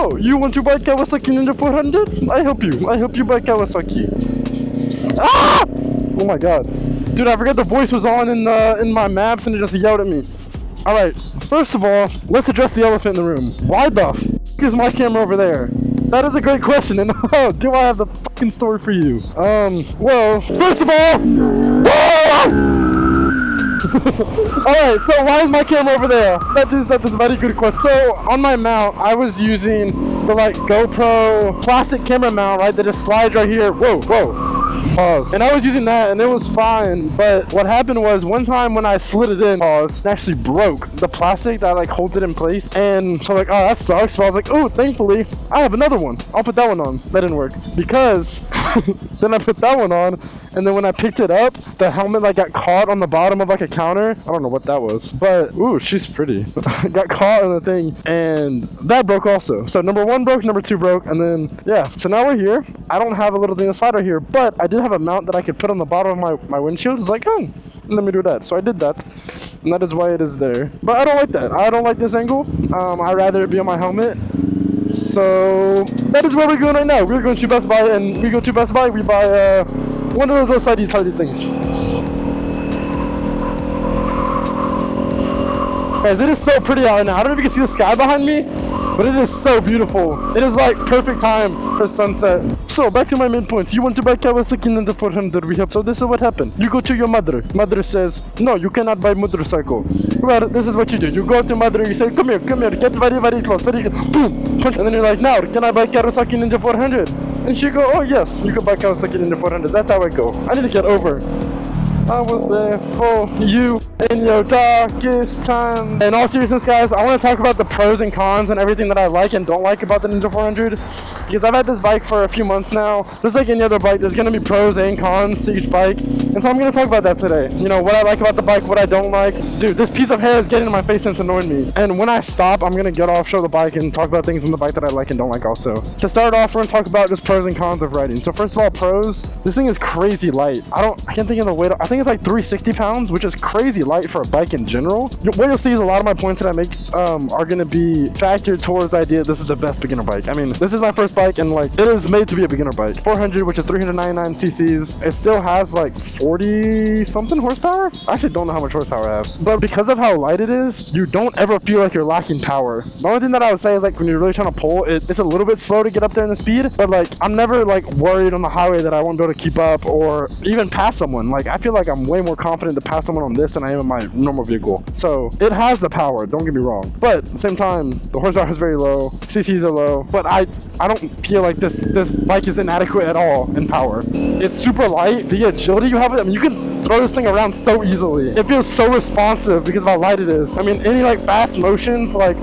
Oh, you want to buy Kawasaki Ninja 400? I help you. I help you buy Kawasaki. Ah! Oh my god. Dude, I forgot the voice was on in my maps and it just yelled at me. Alright, first of all, let's address the elephant in the room. Why the f is my camera over there? That is a great question, and do I have the fucking story for you? Well, first of all, alright, so why is my camera over there? That is a very good question. So, on my mount, I was using the, like, GoPro plastic camera mount, right, that just slides right here. Whoa, pause. And I was using that, and it was fine, but what happened was, one time when I slid it in, it actually broke the plastic that, like, holds it in place, and so, like, oh, that sucks, but I was like, oh, thankfully, I have another one. I'll put that one on. That didn't work, because then I put that one on, and then when I picked it up, the helmet, like, got caught on the bottom of, like, a counter. I don't know what that was, but, ooh, she's pretty. Got caught in the thing, and that broke also. So, number 1 broke, number 2 broke, and then, yeah. So now we're here. I don't have a little thing to slide right here, but I did have a mount that I could put on the bottom of my windshield. It's like, oh, let me do that. So I did that, and that is why it is there. But I don't like that. I don't like this angle. I'd rather it be on my helmet. So that is where we're going right now. We're going to Best Buy, and we go to Best Buy. We buy one of those sidey things. Guys, it is so pretty out right now. I don't know if you can see the sky behind me, but it is so beautiful. It is like perfect time for sunset. So back to my main point. You want to buy Kawasaki Ninja 400 we have. So this is what happened. You go to your mother. Mother says, no, you cannot buy motorcycle. Well, this is what you do. You go to mother, you say, come here, get very, very close, very close. Boom, punch. And then you're like, now, can I buy Kawasaki Ninja 400? And she go, oh yes, you can buy Kawasaki Ninja 400. That's how I go. I need to get over. I was there for you in your darkest times. In all seriousness, guys, I want to talk about the pros and cons and everything that I like and don't like about the Ninja 400, because I've had this bike for a few months now. Just like any other bike, there's going to be pros and cons to each bike, and so I'm going to talk about that today. You know, what I like about the bike, what I don't like. Dude, this piece of hair is getting in my face and it's annoying me. And when I stop, I'm going to get off, show the bike, and talk about things on the bike that I like and don't like also. To start off, we're going to talk about just pros and cons of riding. So first of all, pros, this thing is crazy light. I can't think of the weight. I think it's like 360 pounds, which is crazy light for a bike in general. What you'll see is a lot of my points that I make are going to be factored towards the idea this is the best beginner bike. I mean, this is my first bike, and like, it is made to be a beginner bike. 400, which is 399 cc's. It still has like 40 something horsepower. I actually don't know how much horsepower I have, but because of how light it is, you don't ever feel like you're lacking power. The only thing that I would say is, like, when you're really trying to pull, it's a little bit slow to get up there in the speed, but like, I'm never like worried on the highway that I won't be able to keep up or even pass someone. Like, I feel like I'm way more confident to pass someone on this than I am in my normal vehicle. So it has the power, don't get me wrong, but at the same time, the horsepower is very low, cc's are low, but I don't feel like this bike is inadequate at all in power. It's super light. The agility you have, I mean, you can throw this thing around so easily. It feels so responsive because of how light it is. I mean, any like fast motions, like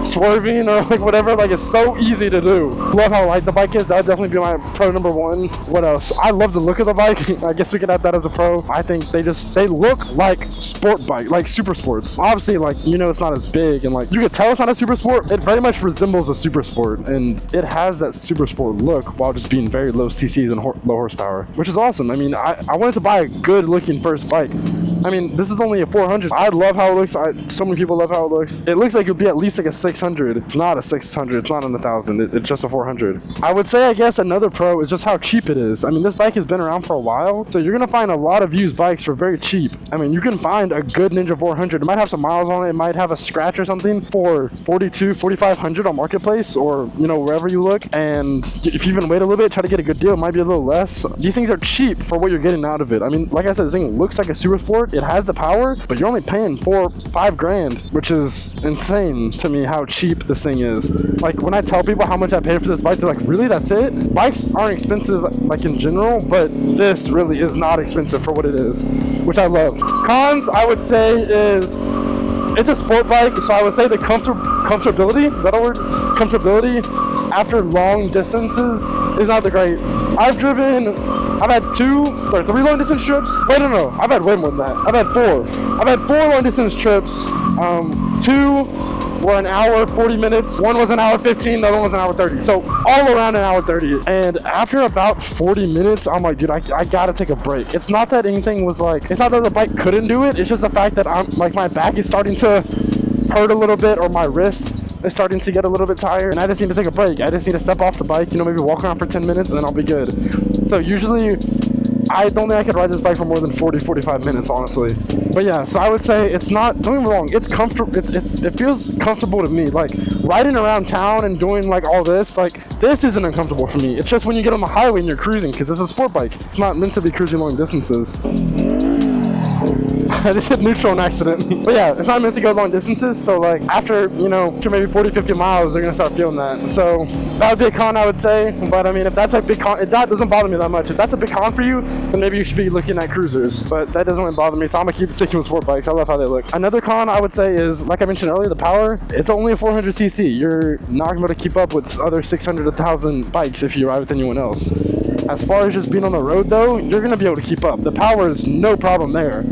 swerving or like whatever, like, it's so easy to do. Love how light the bike is. That would definitely be my pro number 1. What else? I love the look of the bike. I guess we could add that as a pro. I think they look like sport bike, like super sports. Obviously, like, you know, it's not as big, and like, you could tell it's not a super sport. It very much resembles a super sport, and it has that super sport look while just being very low cc's and low horsepower, which is awesome. I mean, I wanted to buy a good looking first bike. I mean, this is only a 400. I love how it looks. So many people love how it looks. It looks like it would be at least like a 600. It's not a 600. It's not in 1,000. It's just a 400. I would say, I guess, another pro is just how cheap it is. I mean, this bike has been around for a while, so you're gonna find a lot of used bikes for very cheap. I mean, you can find a good Ninja 400. It might have some miles on it. It might have a scratch or something for 4,200, 4,500 on Marketplace, or, you know, wherever you look. And if you even wait a little bit, try to get a good deal, it might be a little less. These things are cheap for what you're getting out of it. I mean, like I said, this thing looks like a super sport. It has the power, but you're only paying $4-5 grand, which is insane to me how cheap this thing is. Like, when I tell people how much I paid for this bike, they're like, really, that's it? Bikes aren't expensive, like, in general, but this really is not expensive for what it is, which I love. Cons, I would say, is it's a sport bike, so I would say the comfortability, is that a word? Comfortability after long distances is not the great. I've had 2 or 3 long distance trips. Wait, no, I've had way more than that. I've had 4. I've had 4 long distance trips. 2 were an hour 40 minutes. 1 was an hour 15. The other one was an hour 30. So all around an hour 30. And after about 40 minutes, I'm like, dude, I gotta take a break. It's not that anything was like, it's not that the bike couldn't do it. It's just the fact that I'm like, my back is starting to hurt a little bit, or my wrist. is starting to get a little bit tired and I just need to take a break. I just need to step off the bike, you know, maybe walk around for 10 minutes and then I'll be good. So usually I don't think I could ride this bike for more than 40-45 minutes, honestly. But yeah, so I would say it's not, don't get me wrong, it's comfortable, it feels comfortable to me. Like, riding around town and doing like all this, like, this isn't uncomfortable for me. It's just when you get on the highway and you're cruising, because it's a sport bike. It's not meant to be cruising long distances. I just hit neutral on accident. But yeah, it's not meant to go long distances, so like after, you know, after maybe 40-50 miles, they're gonna start feeling that. So that would be a con, I would say. But I mean, if that's a big con, that doesn't bother me that much. If that's a big con for you, then maybe you should be looking at cruisers. But that doesn't really bother me, so I'm gonna keep sticking with sport bikes. I love how they look. Another con I would say is, like I mentioned earlier, the power. It's only a 400cc. You're not gonna be able to keep up with other 600 to 1,000 bikes if you ride with anyone else. As far as just being on the road though, you're gonna be able to keep up. The power is no problem there.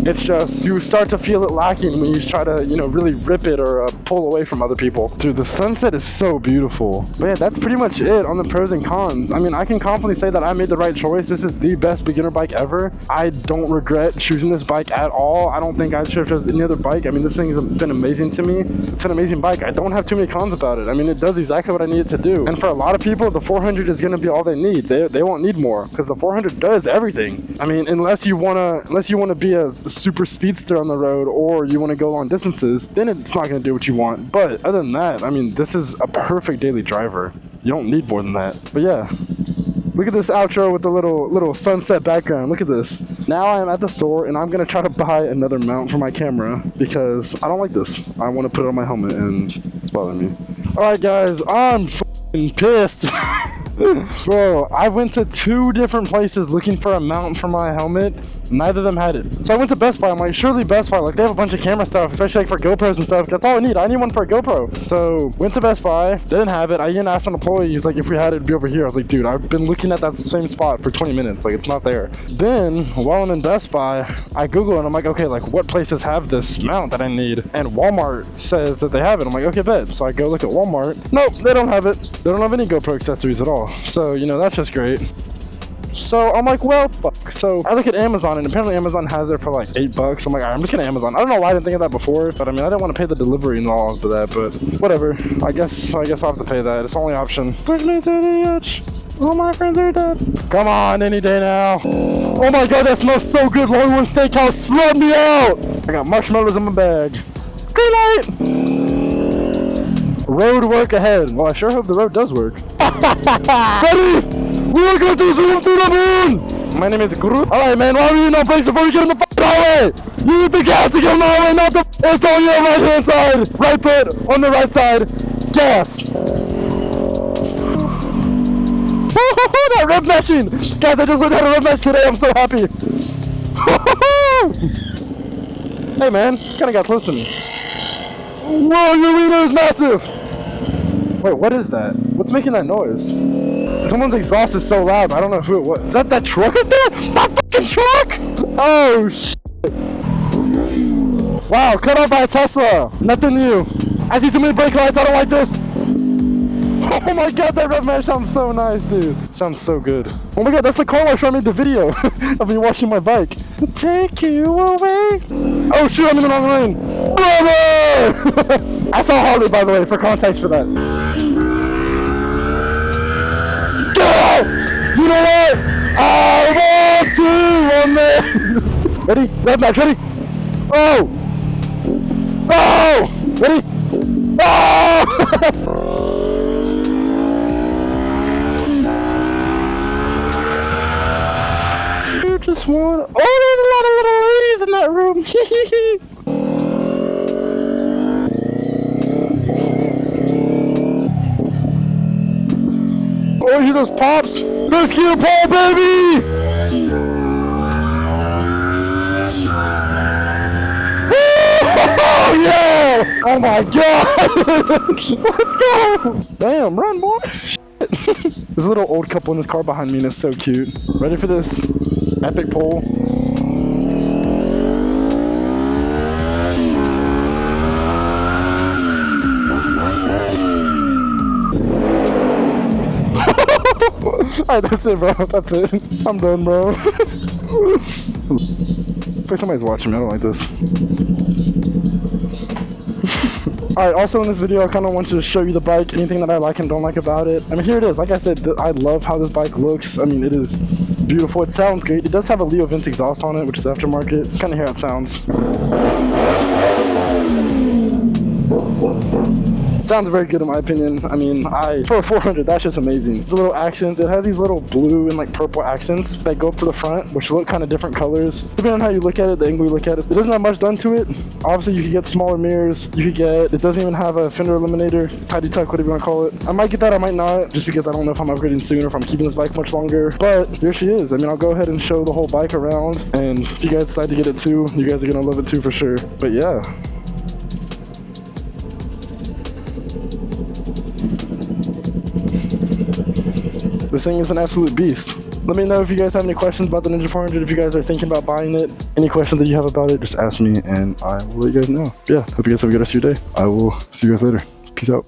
It's just you start to feel it lacking when you try to, you know, really rip it or pull away from other people. Dude, the sunset is so beautiful. But yeah, that's pretty much it on the pros and cons. I mean, I can confidently say that I made the right choice. This is the best beginner bike ever. I don't regret choosing this bike at all. I don't think I should have chosen any other bike. I mean, this thing has been amazing to me. It's an amazing bike. I don't have too many cons about it. I mean, it does exactly what I need it to do. And for a lot of people, the 400 is going to be all they need. They won't need more because the 400 does everything. I mean, unless you want to be a super speedster on the road or you want to go long distances, then it's not going to do what you want. But other than that, I mean, this is a perfect daily driver. You don't need more than that. But yeah, look at this outro with the little sunset background. Look at this. Now I am at the store and I'm going to try to buy another mount for my camera because I don't like this. I want to put it on my helmet and it's bothering me. Alright guys, I'm f***ing pissed. Bro, I went to 2 different places looking for a mount for my helmet. Neither of them had it. So I went to Best Buy. I'm like, surely Best Buy, like they have a bunch of camera stuff, especially like for GoPros and stuff. That's all I need. I need one for a GoPro. So went to Best Buy, didn't have it. I even asked an employee, he was like, if we had it, it'd be over here. I was like, dude, I've been looking at that same spot for 20 minutes. Like, it's not there. Then while I'm in Best Buy, I Google and I'm like, okay, like what places have this mount that I need? And Walmart says that they have it. I'm like, okay, bet. So I go look at Walmart. Nope, they don't have it. They don't have any GoPro accessories at all. So, you know, that's just great. So I'm like, well, fuck. So I look at Amazon and apparently Amazon has it for like $8. I'm like, all right, I'm just gonna Amazon. I don't know why I didn't think of that before, but I mean, I didn't want to pay the delivery and all of that, but whatever. I guess I'll have to pay that. It's the only option. Push me to the edge. All my friends are dead. Come on, any day now. Oh my god, that smells so good. Longhorn Steakhouse, let me out. I got marshmallows in my bag. Good night. Road work ahead. Well, I sure hope the road does work. Ready? We're going to zoom to the moon! My name is Guru. Alright, man, why are you in no place before you get on the f***ing highway? You need the gas to get on the highway, not the it's on your right hand side. Right foot on the right side. Gas. That rev meshing! Guys, I just learned how to rev mesh today. I'm so happy. Hey, man, kinda got close to me. Whoa, your wiener is massive! Wait, what is that? What's making that noise? Someone's exhaust is so loud, I don't know who it was. Is that truck up there? That fucking truck? Oh, shit. Wow, cut off by a Tesla. Nothing new. I see too many brake lights, I don't like this. Oh my god, that rev mesh sounds so nice, dude. Sounds so good. Oh my god, that's the car wash where I made the video of me washing my bike. Take you away. Oh shoot, I'm in the wrong lane. Brother! I saw Harley, by the way, for context for that. You know what? I want to run there. Ready? Rev match, ready? Oh! Oh! Ready? Oh! You just want... Oh, there's a lot of little ladies in that room. Oh, you hear those pops? Let's get a Paul, baby! Oh, yeah! Oh my god! Let's go! Damn, run, boy! There's a little old couple in this car behind me and it's so cute. Ready for this epic pole? Alright, that's it, bro. That's it. I'm done, bro. Somebody's watching me. I don't like this. Alright, also in this video, I kind of want to show you the bike, anything that I like and don't like about it. I mean, here it is. Like I said, I love how this bike looks. I mean, it is beautiful. It sounds great. It does have a Leo Vent exhaust on it, which is aftermarket. Kind of hear how it sounds. Sounds very good in my opinion. I mean, for a 400, that's just amazing. The little accents, it has these little blue and like purple accents that go up to the front, which look kind of different colors. Depending on how you look at it, the angle you look at it, it doesn't have much done to it. Obviously, you could get smaller mirrors. It doesn't even have a fender eliminator, tidy tuck, whatever you want to call it. I might get that, I might not, just because I don't know if I'm upgrading soon or if I'm keeping this bike much longer. But here she is. I mean, I'll go ahead and show the whole bike around, and if you guys decide to get it too, you guys are gonna love it too for sure. But yeah. This thing is an absolute beast. Let me know if you guys have any questions about the Ninja 400, if you guys are thinking about buying it. Any questions that you have about it, just ask me and I will let you guys know. Yeah, hope you guys have a good rest of your day. I will see you guys later. Peace out.